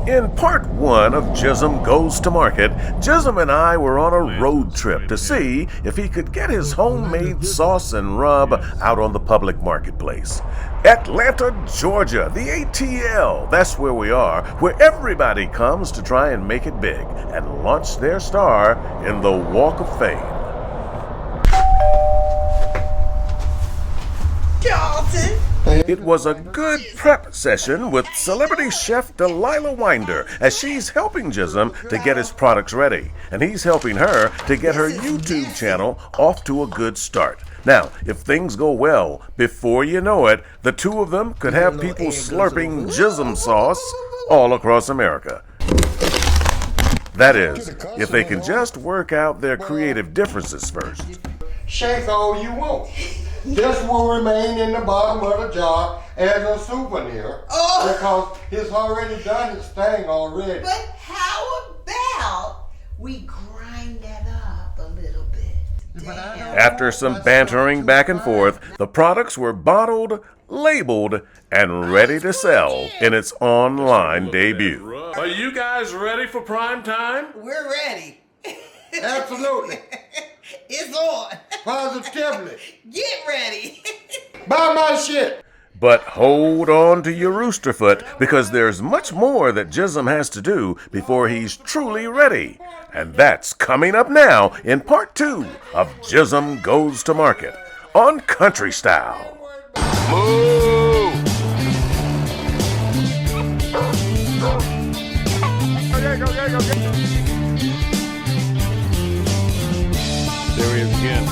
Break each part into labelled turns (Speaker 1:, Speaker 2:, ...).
Speaker 1: In part one of GISSUM Goes to Market, GISSUM and I were on a road trip to see if he could get his homemade sauce and rub out on the public marketplace. Atlanta, Georgia, the ATL, that's where we are, where everybody comes to try and make it big and launch their star in the Walk of Fame.
Speaker 2: Charlton.
Speaker 1: It was a good prep session with celebrity chef Delilah Winder as she's helping GISSUM to get his products ready, and he's helping her to get her YouTube channel off to a good start. Now, if things go well, before you know it, the two of them could have people slurping GISSUM sauce all across America. That is, if they can just work out their creative differences first.
Speaker 3: Shake all you want. This will remain in the bottom of the jar as a souvenir because it's already done its thing already.
Speaker 2: But how about we grind that up a little bit?
Speaker 1: After some bantering back and forth, the products were bottled, labeled, and ready to sell in its online debut.
Speaker 4: Are you guys ready for prime time?
Speaker 2: We're ready.
Speaker 3: Absolutely.
Speaker 2: It's on.
Speaker 3: Positively.
Speaker 2: Get ready.
Speaker 3: Buy my shit.
Speaker 1: But hold on to your roosterfoot, because there's much more that GISSUM has to do before he's truly ready. And that's coming up now in part 2 of GISSUM Goes to Market on Country Style.
Speaker 4: Move! There he is again.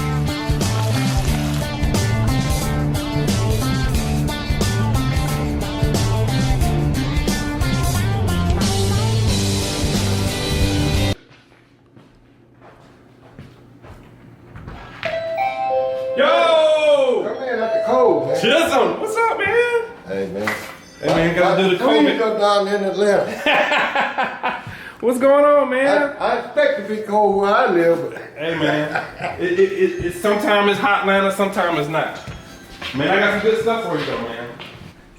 Speaker 4: Yo!
Speaker 3: Come in at the cold, man.
Speaker 4: GISSUM, what's up, man?
Speaker 3: Hey, man.
Speaker 4: Hey, man, gotta do the
Speaker 3: We
Speaker 4: COVID.
Speaker 3: go down in Atlanta.
Speaker 4: What's going on, man?
Speaker 3: I expect to be cold where I live, but
Speaker 4: Hey, man. It sometimes it's hot, Atlanta, sometimes it's not. Man, I got some good stuff for you, though, man.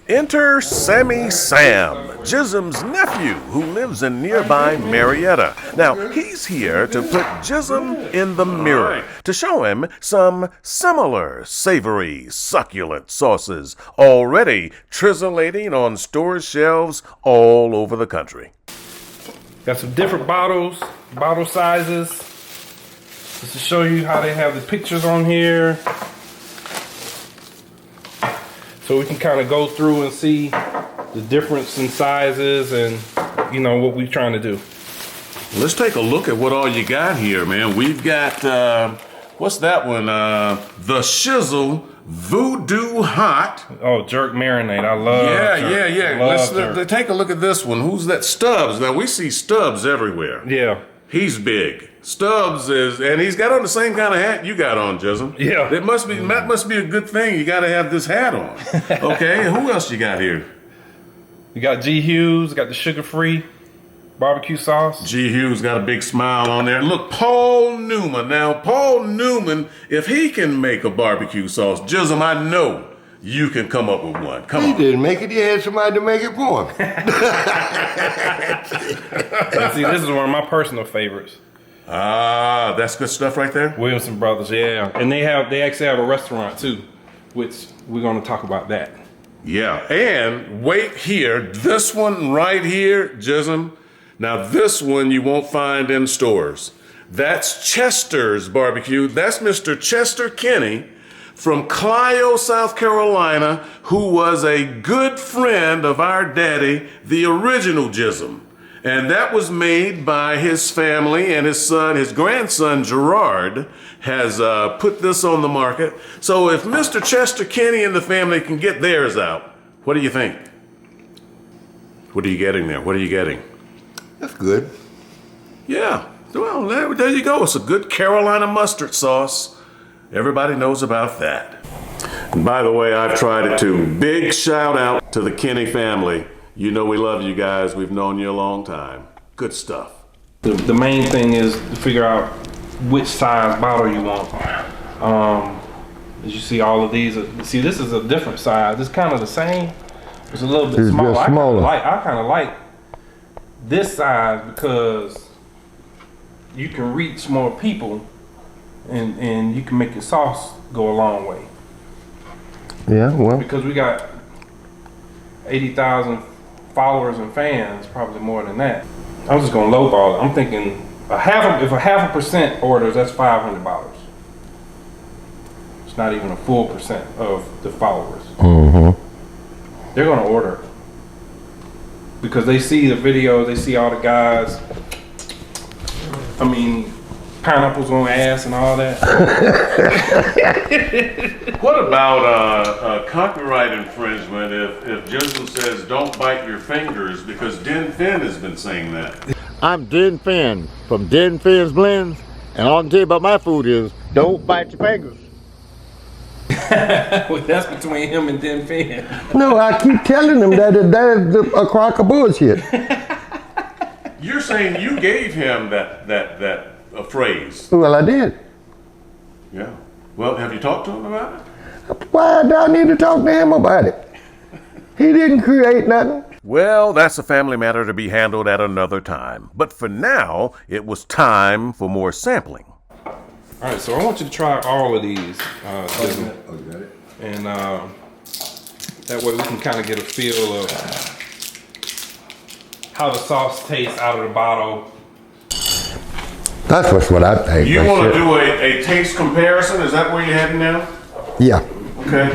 Speaker 1: Enter Sammy Sam, GISSUM's nephew, who lives in nearby Marietta. Now, he's here to put GISSUM in the mirror to show him some similar savory, succulent sauces already trizzolating on store shelves all over the country.
Speaker 4: Got some different bottles, bottle sizes. Just to show you how they have the pictures on here. So we can kind of go through and see the difference in sizes and, you know, what we're trying to do.
Speaker 5: Let's take a look at what all you got here, man. We've got, what's that one? The Shizzle Voodoo Hot.
Speaker 4: Oh, jerk marinade. I love jerk.
Speaker 5: Yeah.
Speaker 4: I love
Speaker 5: Let's
Speaker 4: jerk.
Speaker 5: take a look at this one. Who's that? Stubbs. Now, we see Stubbs everywhere.
Speaker 4: Yeah.
Speaker 5: He's big. Stubbs is, and he's got on the same kind of hat you got on, GISSUM.
Speaker 4: Yeah.
Speaker 5: That must be a good thing. You got to have this hat on. Okay, and who else you got here?
Speaker 4: We got G. Hughes, got the sugar-free barbecue sauce.
Speaker 5: G. Hughes got a big smile on there. Look, Paul Newman. Now, Paul Newman, if he can make a barbecue sauce, GISSUM, I know you can come up with one. Come
Speaker 3: he
Speaker 5: on.
Speaker 3: didn't make it. He had somebody to make it for him.
Speaker 4: And see, this is one of my personal favorites.
Speaker 5: Ah, that's good stuff right there.
Speaker 4: Williamson Brothers, yeah. And they actually have a restaurant too, which we're gonna talk about that.
Speaker 5: Yeah, and wait here, this one right here, GISSUM. Now this one you won't find in stores. That's Chester's Barbecue. That's Mr. Chester Kinney from Clio, South Carolina, who was a good friend of our daddy, the original GISSUM. And that was made by his family, and his son, his grandson Gerard, has put this on the market. So if Mr. Chester Kinney and the family can get theirs out, what do you think? What are you getting there? What are you getting?
Speaker 3: That's good.
Speaker 5: Yeah, well, there you go. It's a good Carolina mustard sauce. Everybody knows about that. And by the way, I've tried it too. Big shout out to the Kinney family. You know we love you guys. We've known you a long time. Good stuff.
Speaker 4: The main thing is to figure out which size bottle you want. As you see, all of these. See, this is a different size. It's kind of the same. It's a little bit
Speaker 3: It's
Speaker 4: smaller.
Speaker 3: just smaller.
Speaker 4: I kind of like this size because you can reach more people and you can make your sauce go a long way.
Speaker 6: Yeah, well,
Speaker 4: Because we got 80,000 followers and fans, probably more than that. I'm just gonna lowball it. I'm thinking if a half a percent orders, that's $500. It's not even a full percent of the followers. They're gonna order because they see the videos, they see all the guys. I mean, pineapples on ass and all that.
Speaker 5: What about copyright infringement if GISSUM says don't bite your fingers, because Den Finn has been saying that?
Speaker 6: I'm Den Finn from Den Finn's Blends, and all I can tell you about my food is don't bite your fingers.
Speaker 4: Well, that's between him and Den Finn.
Speaker 6: No, I keep telling them that is a crock of bullshit.
Speaker 5: You're saying you gave him that phrase.
Speaker 6: Well, I did.
Speaker 5: Yeah. Well, have you talked to him about it?
Speaker 6: Why do I need to talk to him about it? He didn't create nothing.
Speaker 1: Well, that's a family matter to be handled at another time. But for now, it was time for more sampling.
Speaker 4: All right, so I want you to try all of these, GISSUM.
Speaker 3: Oh, you got it?
Speaker 4: And that way we can kind of get a feel of how the sauce tastes out of the bottle.
Speaker 6: That's what I think.
Speaker 5: You want to do a taste comparison? Is that where you're heading now?
Speaker 6: Yeah.
Speaker 5: Okay.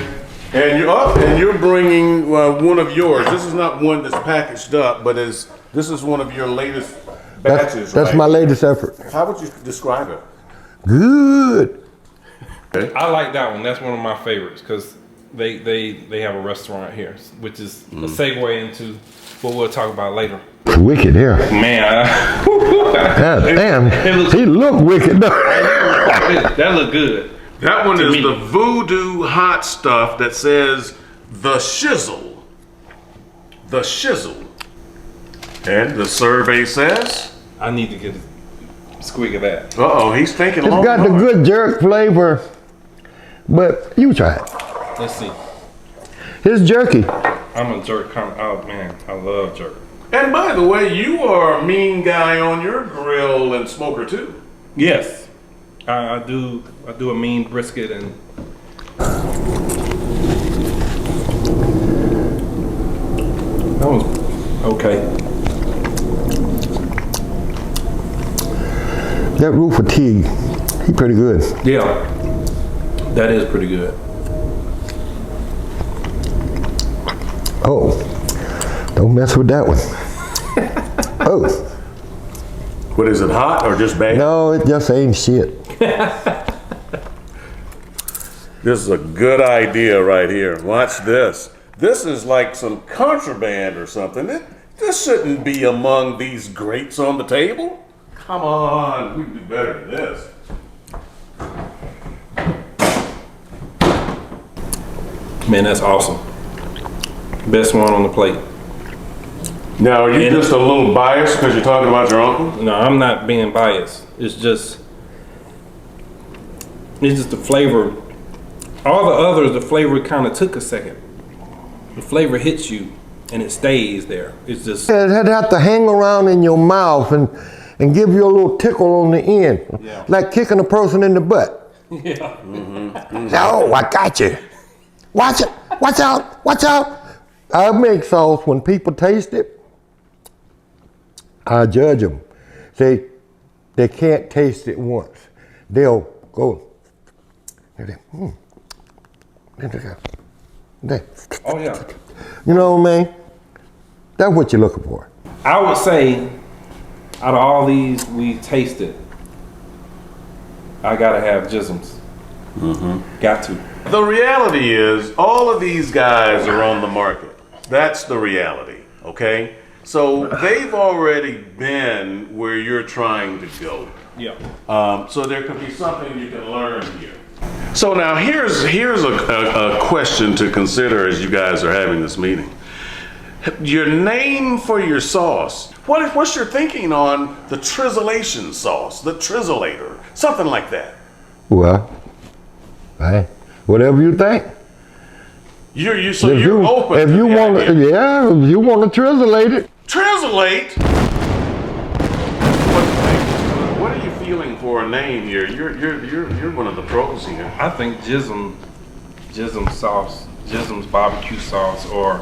Speaker 5: And you're up, and you're bringing one of yours. This is not one that's packaged up, but this is one of your latest batches.
Speaker 6: That's
Speaker 5: right?
Speaker 6: my latest effort.
Speaker 5: How would you describe it?
Speaker 6: Good.
Speaker 4: I like that one. That's one of my favorites because they have a restaurant here, which is a segue into what we'll talk about later.
Speaker 6: It's wicked here.
Speaker 4: Man,
Speaker 6: God damn. He look wicked though.
Speaker 4: that look good.
Speaker 5: That one is
Speaker 4: me.
Speaker 5: the voodoo hot stuff that says the shizzle. The shizzle. And the survey says?
Speaker 4: I need to get a squeak of that.
Speaker 5: Uh-oh, he's thinking
Speaker 6: It's
Speaker 5: long
Speaker 6: got the
Speaker 5: hard.
Speaker 6: good jerk flavor, but you try it.
Speaker 4: Let's see.
Speaker 6: It's jerky.
Speaker 4: I'm a jerk kind of, oh man, I love jerk.
Speaker 5: And by the way, you are a mean guy on your grill and smoker too.
Speaker 4: Yes, I do a mean brisket and that was okay.
Speaker 6: That root fatigue, he pretty good.
Speaker 4: Yeah, that is pretty good.
Speaker 6: Oh, don't mess with that one. Oh,
Speaker 5: What is it, hot or just bad?
Speaker 6: no, it just ain't shit.
Speaker 5: This is a good idea right here. Watch this. This is like some contraband or something. This shouldn't be among these grapes on the table. Come on, we can do better than this.
Speaker 4: Man, that's awesome. Best one on the plate.
Speaker 5: Now, are you
Speaker 4: And-
Speaker 5: just a little biased because you're talking about your uncle?
Speaker 4: No, I'm not being biased. It's just the flavor. All the others, the flavor kind of took a second. The flavor hits you and it stays there. It's just,
Speaker 6: It had to hang around in your mouth and give you a little tickle on the end,
Speaker 4: Yeah.
Speaker 6: like kicking a person in the butt.
Speaker 4: yeah.
Speaker 6: Oh, I got you. Watch it. Watch out. Watch out. I make sauce when people taste it. I judge them. Say they can't taste it once. They'll go.
Speaker 4: Oh yeah.
Speaker 6: You know what I mean? That's what you're looking for.
Speaker 4: I would say, out of all these we tasted, I gotta have GISSUM's. Got to.
Speaker 5: The reality is, all of these guys are on the market. That's the reality, okay? So they've already been where you're trying to go.
Speaker 4: Yeah.
Speaker 5: So there could be something you can learn here. So now here's a question to consider as you guys are having this meeting. Your name for your sauce. What's your thinking on the trizzlation sauce, the trizzlator, something like that?
Speaker 6: Well, hey, whatever you think.
Speaker 5: You're
Speaker 6: If
Speaker 5: open.
Speaker 6: if
Speaker 5: to
Speaker 6: you
Speaker 5: the
Speaker 6: want
Speaker 5: idea.
Speaker 6: to, yeah, if you want to trizzlate it.
Speaker 5: Trizzlate? feeling for a name here? You're one of the pros here.
Speaker 4: I think GISSUM sauce, GISSUM's barbecue sauce, or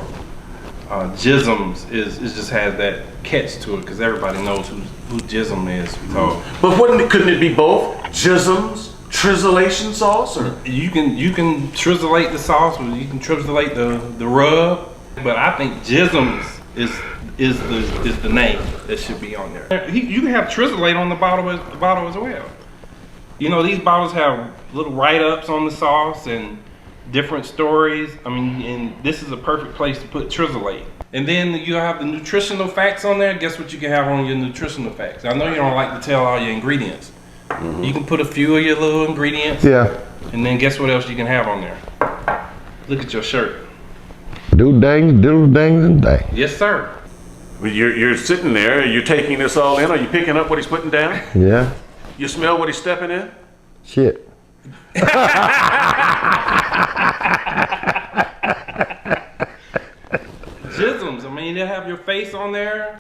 Speaker 4: GISSUM's is just has that catch to it because everybody knows who GISSUM is. So,
Speaker 5: But couldn't it be both? GISSUM's Trizzlation sauce, or
Speaker 4: you can trizzlate the sauce, or you can trizzlate the rub, but I think GISSUM's is the name that should be on there. You can have trizzlate on the bottle as well. You know, these bottles have little write-ups on the sauce and different stories. I mean, and this is a perfect place to put trizzlate. And then you have the nutritional facts on there. Guess what you can have on your nutritional facts? I know you don't like to tell all your ingredients. You can put a few of your little ingredients.
Speaker 6: Yeah.
Speaker 4: And then guess what else you can have on there? Look at your shirt.
Speaker 6: Do dangs, diddle dangs, and dang.
Speaker 4: Yes, sir.
Speaker 5: you're sitting there, you're taking this all in. Are you picking up what he's putting down?
Speaker 6: Yeah.
Speaker 5: You smell what he's stepping in?
Speaker 6: Shit.
Speaker 4: GISSUM's, I mean, they have your face on there.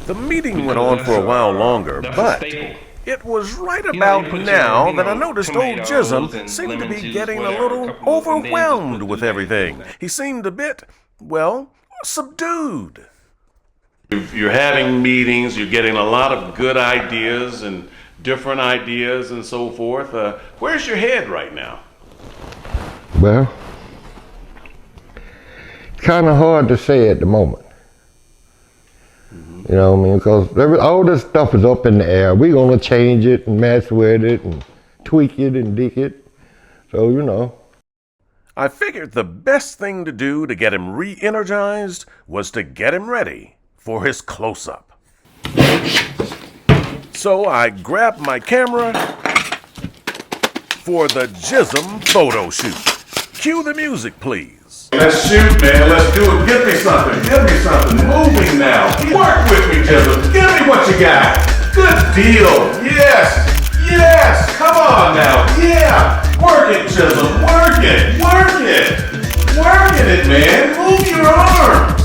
Speaker 1: The meeting went on for a while longer,
Speaker 4: That's a
Speaker 1: but
Speaker 4: staple.
Speaker 1: it was right
Speaker 4: you
Speaker 1: about
Speaker 4: put your,
Speaker 1: now that I noticed old
Speaker 4: tomatoes
Speaker 1: GISSUM
Speaker 4: and
Speaker 1: seemed to
Speaker 4: lemon
Speaker 1: be
Speaker 4: juice,
Speaker 1: getting a
Speaker 4: whatever,
Speaker 1: little
Speaker 4: couple of them, and then just
Speaker 1: overwhelmed
Speaker 4: put
Speaker 1: with
Speaker 4: the
Speaker 1: everything.
Speaker 4: lemon.
Speaker 1: He seemed a bit, well, subdued.
Speaker 5: You're having meetings, you're getting a lot of good ideas and different ideas and so forth. Where's your head right now?
Speaker 6: Well, it's kind of hard to say at the moment. You know what I mean? Because all this stuff is up in the air. We're going to change it and mess with it and tweak it and dig it. So, you know.
Speaker 1: I figured the best thing to do to get him re-energized was to get him ready for his close-up. So I grabbed my camera for the GISSUM photo shoot. Cue the music, please.
Speaker 5: Let's shoot, man. Let's do it. Give me something. Give me something. Moving now. Work with me, GISSUM. Give me what you got. Good deal. Yes. Yes. Come on now. Yeah. Work it, GISSUM. Work it. Work it. Working it, man. Move your arms.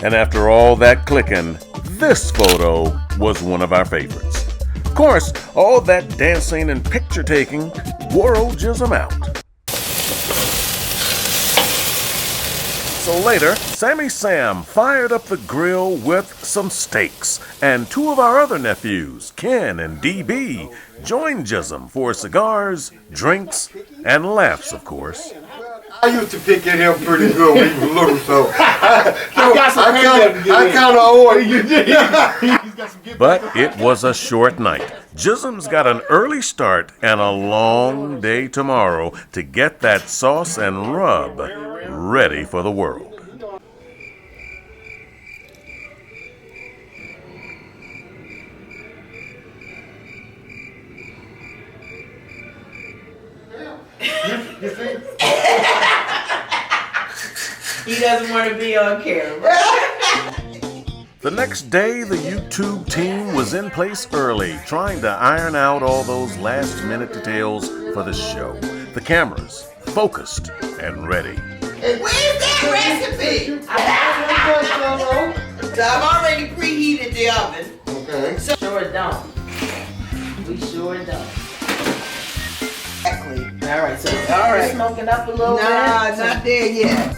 Speaker 1: And after all that clicking, this photo was one of our favorites. Of course, all that dancing and picture taking wore old GISSUM out. So later, Sammy Sam fired up the grill with some steaks, and two of our other nephews, Ken and DB, joined GISSUM for cigars, drinks, and laughs, of course.
Speaker 3: I used to pick at him pretty good when he was little, so I kind of owe him.
Speaker 1: But it was a short night. GISSUM's got an early start and a long day tomorrow to get that sauce and rub ready for the world.
Speaker 2: He doesn't want to be on camera.
Speaker 1: The next day, the YouTube team was in place early, trying to iron out all those last-minute details for the show. The cameras focused and ready.
Speaker 2: Where's that recipe? So I've already preheated the oven.
Speaker 3: Okay.
Speaker 2: So sure don't. We sure don't. Exactly. All right. So
Speaker 7: Smoking up a little bit.
Speaker 2: nah, not there yet.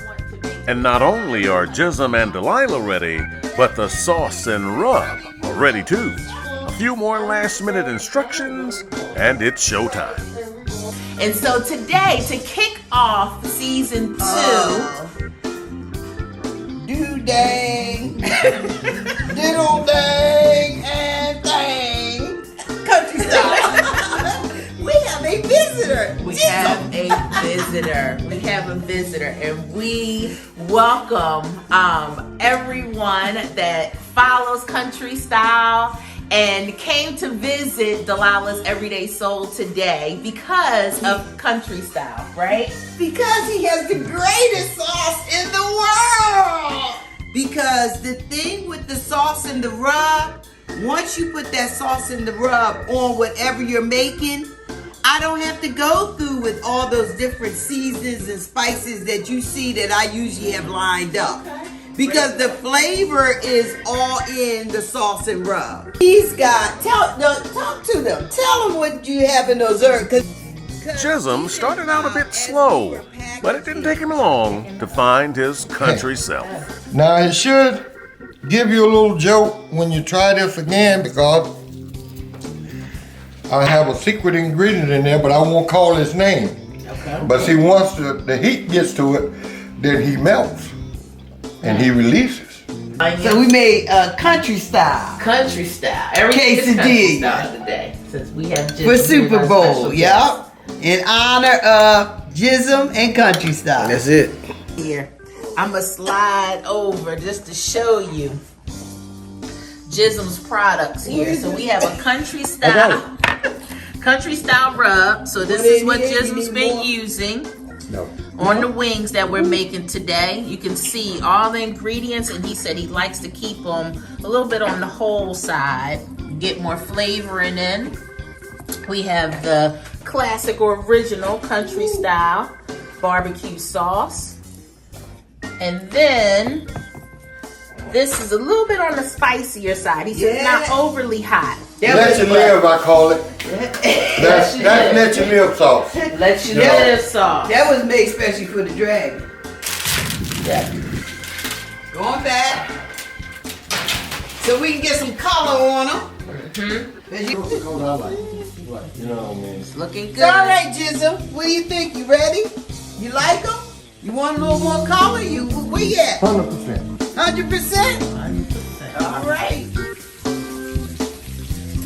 Speaker 1: And not only are GISSUM and Delilah ready, but the sauce and rub are ready too. A few more last-minute instructions, and it's showtime.
Speaker 7: And so today, to kick off season 2,
Speaker 2: Do dang, diddle dang, and dang. Country style. We have a visitor.
Speaker 7: we have a visitor, and we welcome everyone that follows country style and came to visit Delilah's Everyday Soul today because of country style, right?
Speaker 2: Because he has the greatest sauce in the world. Because the thing with the sauce and the rub, once you put that sauce and the rub on whatever you're making, I don't have to go through with all those different seasons and spices that you see that I usually have lined up. Because the flavor is all in the sauce and rub. He's got, talk to them. Tell them what you have in those herbs.
Speaker 1: GISSUM started out a bit slow, but it didn't take him long to find his country self.
Speaker 3: Now it should give you a little joke when you try this again because I have a secret ingredient in there, but I won't call his name. Okay. But see, once the heat gets to it, then he melts and he releases.
Speaker 2: So we made country style.
Speaker 7: Country style. Everything is country
Speaker 2: Quesadilla.
Speaker 7: style today, since we have GISSUM
Speaker 2: For Super
Speaker 7: as our
Speaker 2: Bowl,
Speaker 7: special
Speaker 2: yep. In honor of GISSUM and country style.
Speaker 6: That's it.
Speaker 7: Here, I'm gonna slide over just to show you GISSUM's products here. So we have a country style rub. So this is what GISSUM's been using on the wings that we're making today. You can see all the ingredients, and he said he likes to keep them a little bit on the whole side, get more flavoring in. We have the classic or original country style barbecue sauce. And then this is a little bit on the spicier side. He said it's not overly hot.
Speaker 3: Let you live, I call it. That's let you live sauce.
Speaker 7: Let you live sauce.
Speaker 2: That was made especially for the dragon.
Speaker 7: Yeah.
Speaker 2: Going back. So we can get some color on them.
Speaker 4: You know what I mean?
Speaker 7: It's looking good.
Speaker 2: All right, GISSUM. What do you think? You ready? You like them? You want a little more color? Where you at?
Speaker 3: 100%.
Speaker 2: 100%? All right.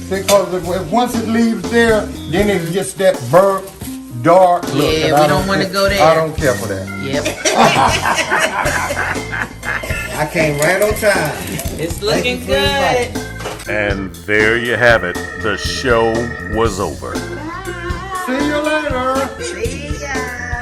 Speaker 3: Because once it leaves there, then it gets that burnt, dark look.
Speaker 7: Yeah,
Speaker 3: and
Speaker 7: we
Speaker 3: I
Speaker 7: don't want to go there.
Speaker 3: I don't care for that.
Speaker 7: Yep.
Speaker 6: I came right on time.
Speaker 7: It's looking good.
Speaker 1: And there you have it. The show was over.
Speaker 3: See you later.
Speaker 2: See ya.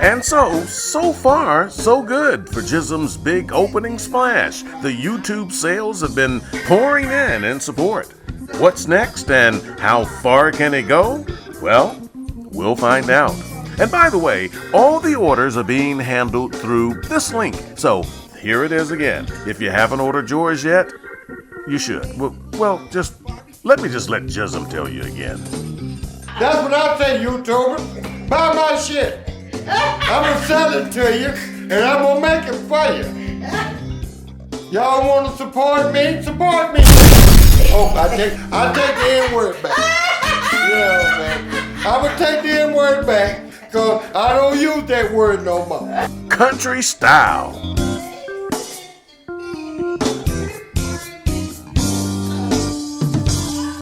Speaker 1: And so far, so good for GISSUM's big opening splash. The YouTube sales have been pouring in support. What's next and how far can it go? Well, we'll find out. And by the way, all the orders are being handled through this link. So here it is again. If you haven't ordered yours yet, you should. Well, let me let GISSUM tell you again.
Speaker 3: That's what I say, YouTuber. Buy my shit. I'm gonna sell it to you, and I'm gonna make it for you. Y'all wanna support me? Support me. Oh, I take the N-word back. Yeah, man. I'm gonna take the N-word back, cause I don't use that word no more.
Speaker 1: Country style.